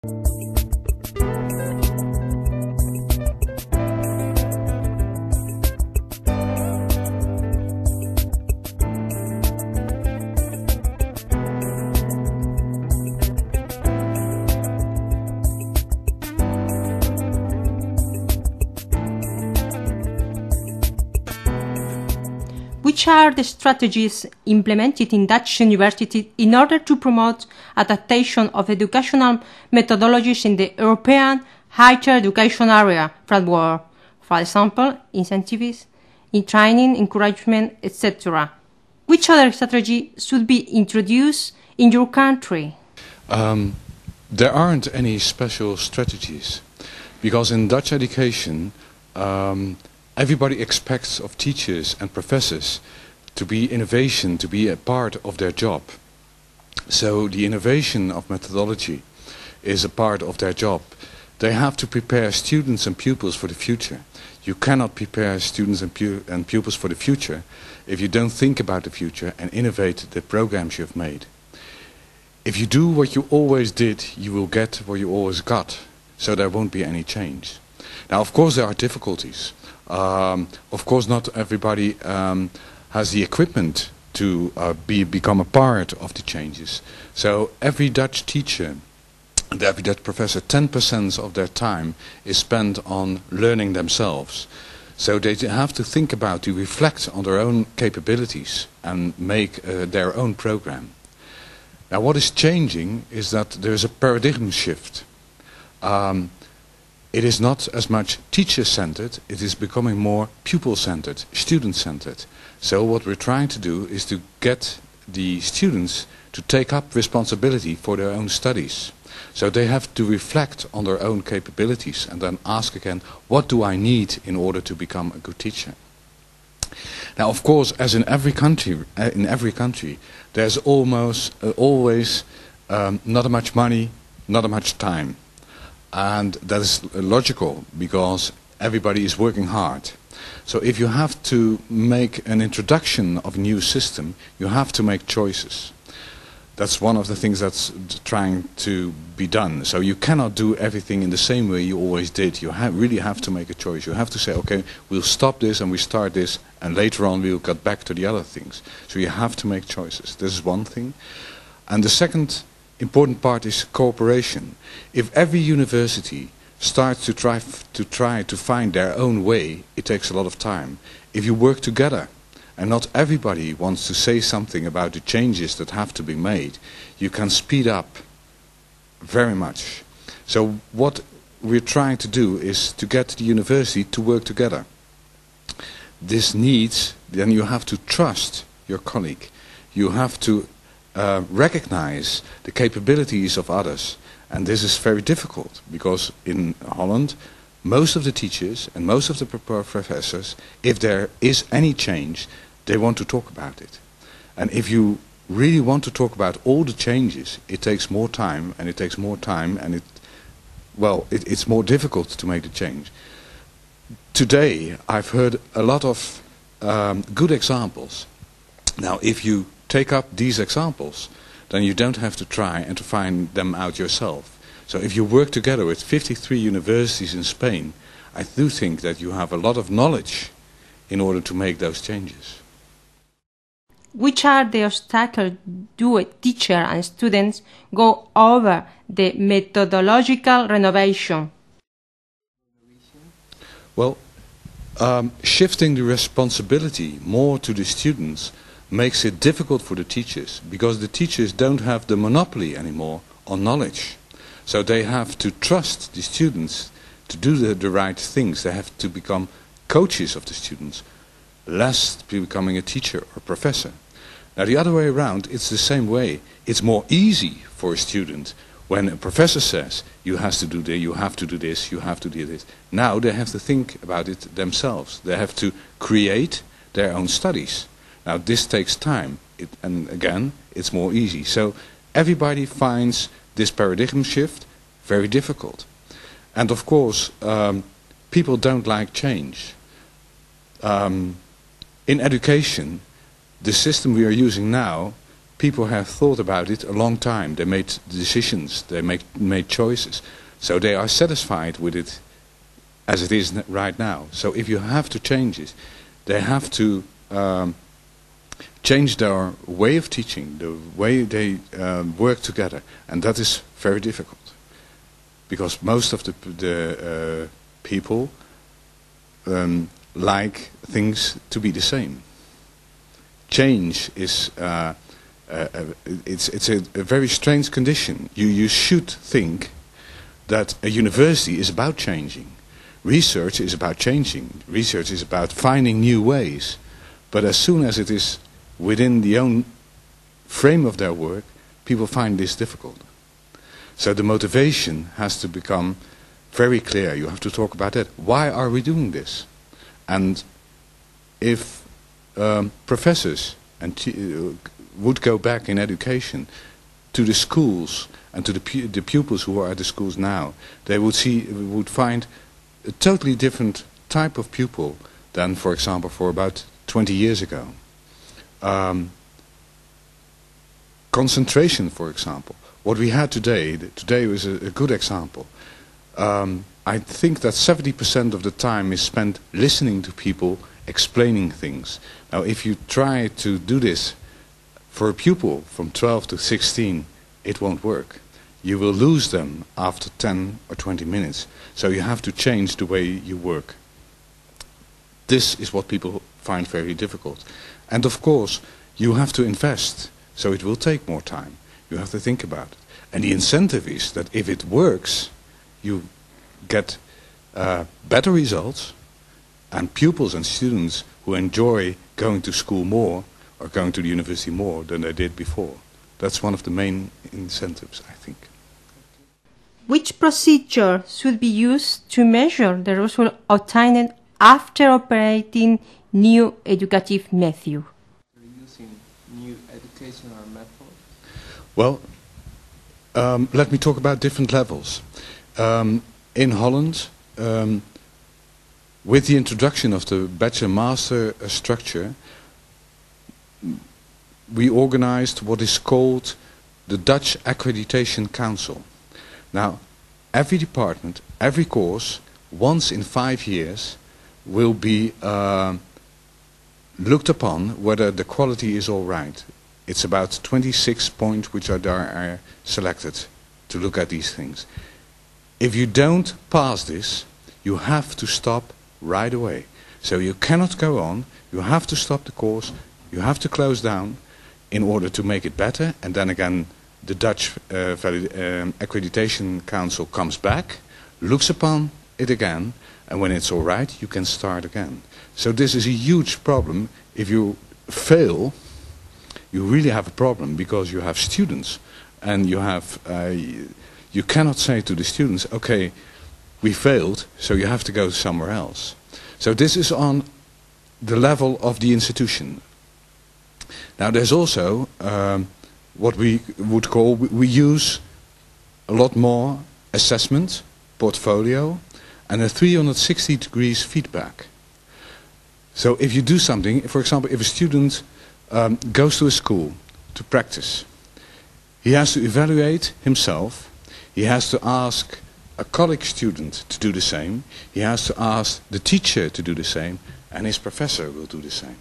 Which are the strategies implemented in Dutch universities in order to promote adaptation of educational methodologies in the European higher education area framework? For example, incentives, in training, encouragement, etc. Which other strategy should be introduced in your country? There aren't any special strategies, because in Dutch education everybody expects of teachers and professors to be innovation, to be a part of their job. So the innovation of methodology is a part of their job. They have to prepare students and pupils for the future. You cannot prepare students and pupils for the future if you don't think about the future and innovate the programs you've made. If you do what you always did, you will get what you always got. So there won't be any change. Now, of course, there are difficulties. Of course, not everybody has the equipment to become a part of the changes. So every Dutch teacher and every Dutch professor, 10% of their time is spent on learning themselves. So they have to think about, to reflect on their own capabilities and make their own program. Now, what is changing is that there is a paradigm shift. It is not as much teacher-centered, it is becoming more pupil-centered, student-centered. So what we're trying to do is to get the students to take up responsibility for their own studies. So they have to reflect on their own capabilities and then ask again, what do I need in order to become a good teacher? Now, of course, as in every country, there's almost always not much money, not much time. And that is logical, because everybody is working hard. So if you have to make an introduction of a new system, you have to make choices. That's one of the things that's trying to be done. So you cannot do everything in the same way you always did. You really have to make a choice. You have to say, okay, we'll stop this and we start this, and later on we'll get back to the other things. So you have to make choices. This is one thing. And the second important part is cooperation. If every university starts to try to find their own way, it takes a lot of time. If you work together, and not everybody wants to say something about the changes that have to be made, you can speed up very much. So what we're trying to do is to get the university to work together. This needs, then you have to trust your colleague. You have to recognize the capabilities of others, and this is very difficult, because in Holland most of the teachers and most of the professors, if there is any change, they want to talk about it. And if you really want to talk about all the changes, it takes more time, and it's more difficult to make the change. Today I've heard a lot of good examples. Now, if you take up these examples, then you don't have to try and to find them out yourself. So if you work together with 53 universities in Spain, I do think that you have a lot of knowledge in order to make those changes. Which are the obstacles do a teacher and students go over the methodological renovation? Well, shifting the responsibility more to the students makes it difficult for the teachers, because the teachers don't have the monopoly anymore on knowledge. So they have to trust the students to do the right things. They have to become coaches of the students, less becoming a teacher or professor. Now, the other way around, it's the same way. It's more easy for a student when a professor says, you have to do this, you have to do this, you have to do this. Now they have to think about it themselves. They have to create their own studies. Now, this takes time, and again, it's more easy. So everybody finds this paradigm shift very difficult. And of course, people don't like change. In education, the system we are using now people have thought about it a long time. They made decisions, they made choices. So they are satisfied with it as it is right now. So if you have to change it, they have to change their way of teaching, the way they work together. And that is very difficult. Because most of the people like things to be the same. Change is it's a very strange condition. You should think that a university is about changing. Research is about changing. Research is about finding new ways. But as soon as it is within the own frame of their work, people find this difficult. So the motivation has to become very clear. You have to talk about that. Why are we doing this? And if professors would go back in education to the schools and to the pupils who are at the schools now, they would find a totally different type of pupil than, for example, for about 20 years ago. Concentration, for example. What we had today was a good example. I think that 70% of the time is spent listening to people explaining things. Now, if you try to do this for a pupil from 12 to 16, it won't work. You will lose them after 10 or 20 minutes. So you have to change the way you work. This is what people find very difficult. And of course, you have to invest. So it will take more time. You have to think about it. And the incentive is that if it works, you get better results, and pupils and students who enjoy going to school more or going to the university more than they did before. That's one of the main incentives, I think. Which procedure should be used to measure the result obtained after operating new educative method? Using new educational method? Well, let me talk about different levels. In Holland, with the introduction of the bachelor-master structure, we organized what is called the Dutch Accreditation Council. Now, every department, every course, once in 5 years, will be looked upon whether the quality is all right. It's about 26 points which are selected to look at these things. If you don't pass this, you have to stop right away. So you cannot go on, you have to stop the course, you have to close down in order to make it better, and then again the Dutch Accreditation Council comes back, looks upon it again, and when it's all right, you can start again. So this is a huge problem. If you fail, you really have a problem, because you have students, and you have you cannot say to the students, okay, we failed, so you have to go somewhere else. So this is on the level of the institution. Now there's also what we would call, we use a lot more assessment, portfolio, and a 360 degrees feedback. So if you do something, for example, if a student goes to a school to practice, he has to evaluate himself, he has to ask a colleague student to do the same, he has to ask the teacher to do the same, and his professor will do the same.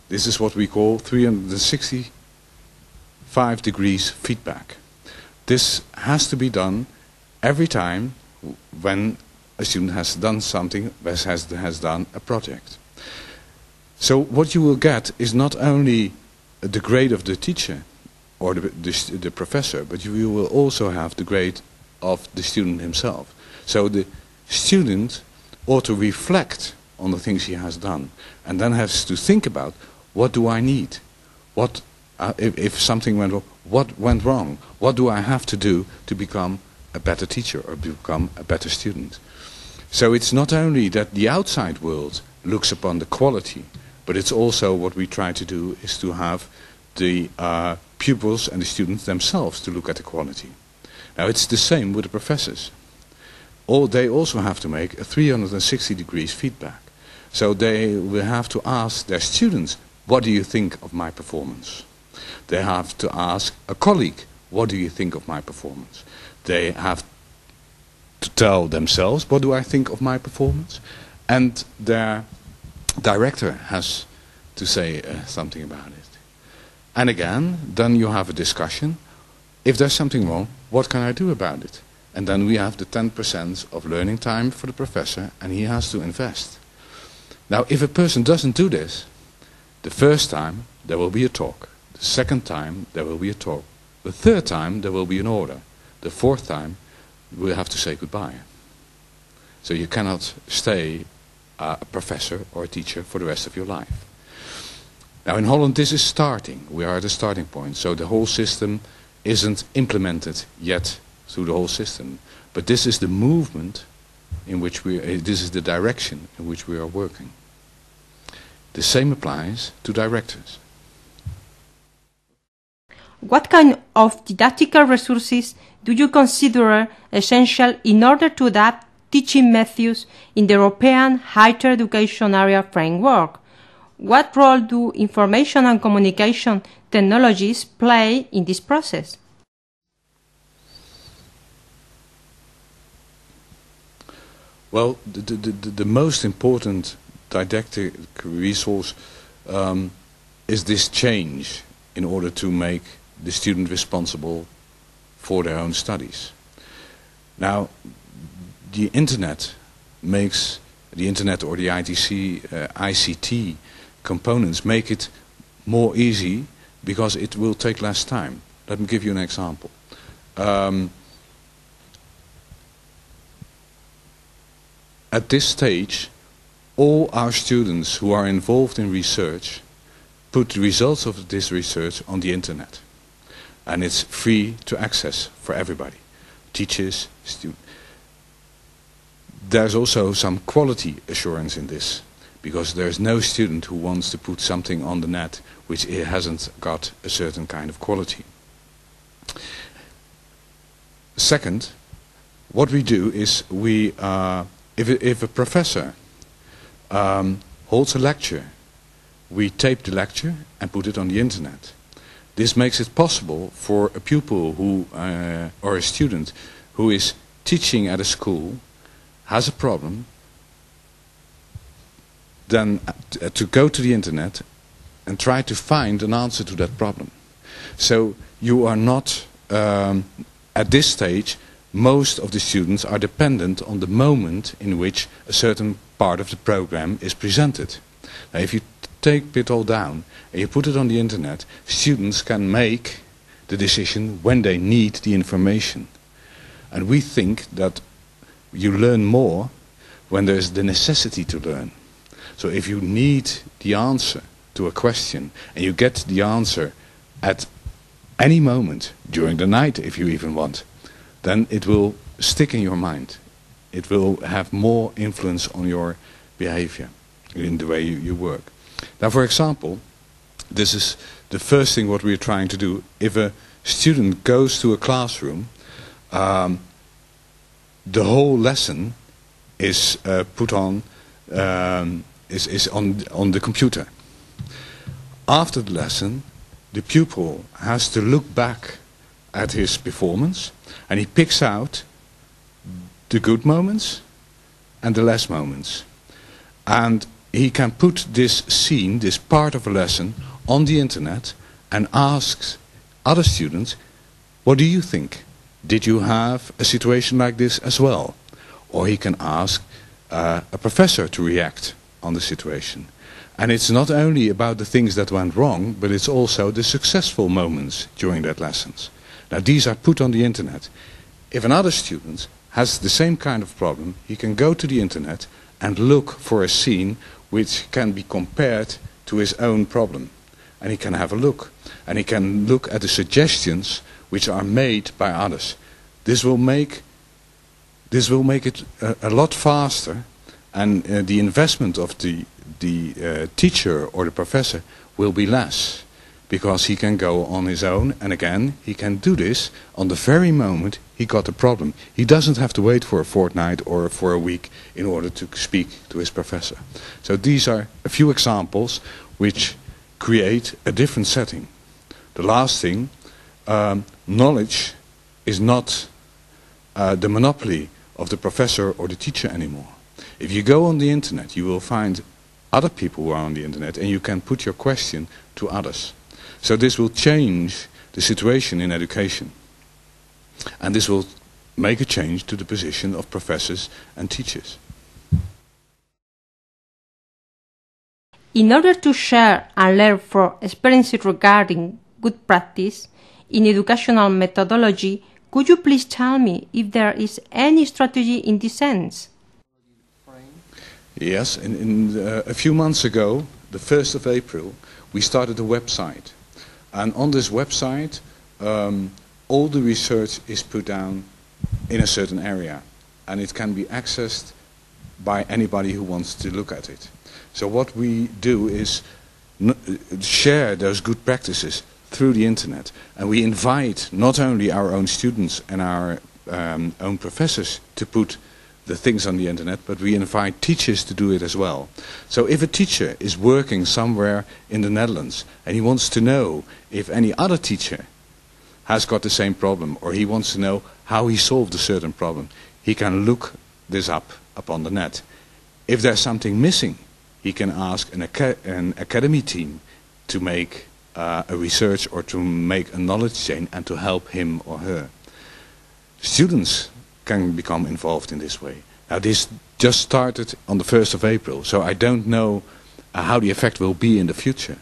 This is what we call 365 degrees feedback. This has to be done every time when a student has done something, has done a project. So what you will get is not only the grade of the teacher or the professor, but you will also have the grade of the student himself. So the student ought to reflect on the things he has done, and then has to think about, what do I need? What if something went wrong, what went wrong? What do I have to do to become a better teacher or become a better student? So it's not only that the outside world looks upon the quality, but it's also what we try to do is to have the pupils and the students themselves to look at the quality. Now it's the same with the professors. They also have to make a 360 degrees feedback. So they will have to ask their students, what do you think of my performance? They have to ask a colleague, what do you think of my performance? They have to tell themselves, what do I think of my performance? And their director has to say something about it. And again, then you have a discussion. If there's something wrong, what can I do about it? And then we have the 10% of learning time for the professor, and he has to invest. Now, if a person doesn't do this, the first time there will be a talk. The second time there will be a talk. The third time there will be an order. The fourth time we'll have to say goodbye. So you cannot stay a professor or a teacher for the rest of your life. Now in Holland this is starting. We are at the starting point. So the whole system isn't implemented yet through the whole system. But this is the movement in which this is the direction in which we are working. The same applies to directors. What kind of didactical resources do you consider essential in order to adapt teaching methods in the European higher education area framework? What role do information and communication technologies play in this process? Well, the most important didactic resource is this change in order to make the student responsible for their own studies. Now, the internet or the ICT components make it more easy because it will take less time. Let me give you an example. At this stage, all our students who are involved in research put the results of this research on the internet. And it's free to access for everybody, teachers, students. There's also some quality assurance in this, because there's no student who wants to put something on the net which it hasn't got a certain kind of quality. Second, what we do is if a professor holds a lecture, we tape the lecture and put it on the internet. This makes it possible for a pupil or a student who is teaching at a school, has a problem, then to go to the internet and try to find an answer to that problem. So you are not, at this stage, most of the students are dependent on the moment in which a certain part of the program is presented. Now, if you take it all down and you put it on the internet, students can make the decision when they need the information. And we think that you learn more when there's the necessity to learn. So if you need the answer to a question and you get the answer at any moment, during the night if you even want, then it will stick in your mind. It will have more influence on your behavior in the way you work. Now, for example, this is the first thing what we're trying to do. If a student goes to a classroom, the whole lesson is put on, is on the computer. After the lesson, the pupil has to look back at his performance, and he picks out the good moments and the less moments. And he can put this scene, this part of a lesson, on the internet and asks other students, what do you think? Did you have a situation like this as well? Or he can ask a professor to react on the situation. And it's not only about the things that went wrong, but it's also the successful moments during that lessons. Now these are put on the internet. If another student has the same kind of problem, he can go to the internet and look for a scene which can be compared to his own problem. And he can have a look. And he can look at the suggestions which are made by others. This will make it a lot faster, and the investment of the teacher or the professor will be less, because he can go on his own, and again he can do this on the very moment he got a problem. He doesn't have to wait for a fortnight or for a week in order to speak to his professor. So these are a few examples which create a different setting. The last thing, knowledge is not the monopoly of the professor or the teacher anymore. If you go on the internet, you will find other people who are on the internet, and you can put your question to others. So this will change the situation in education. And this will make a change to the position of professors and teachers. In order to share and learn from experiences regarding good practice in educational methodology, could you please tell me if there is any strategy in this sense? Yes, a few months ago, the 1st of April, we started a website. And on this website, all the research is put down in a certain area. And it can be accessed by anybody who wants to look at it. So what we do is share those good practices through the internet. And we invite not only our own students and our own professors to put the things on the internet, but we invite teachers to do it as well. So if a teacher is working somewhere in the Netherlands and he wants to know if any other teacher has got the same problem, or he wants to know how he solved a certain problem, he can look this up on the net. If there's something missing, he can ask an academy team to make a research or to make a knowledge chain and to help him or her. Students can become involved in this way. Now this just started on the 1st of April, so I don't know how the effect will be in the future.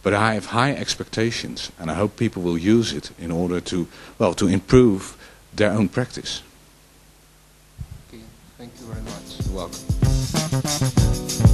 But I have high expectations, and I hope people will use it in order to, well, to improve their own practice. Okay, thank you very much. You're welcome.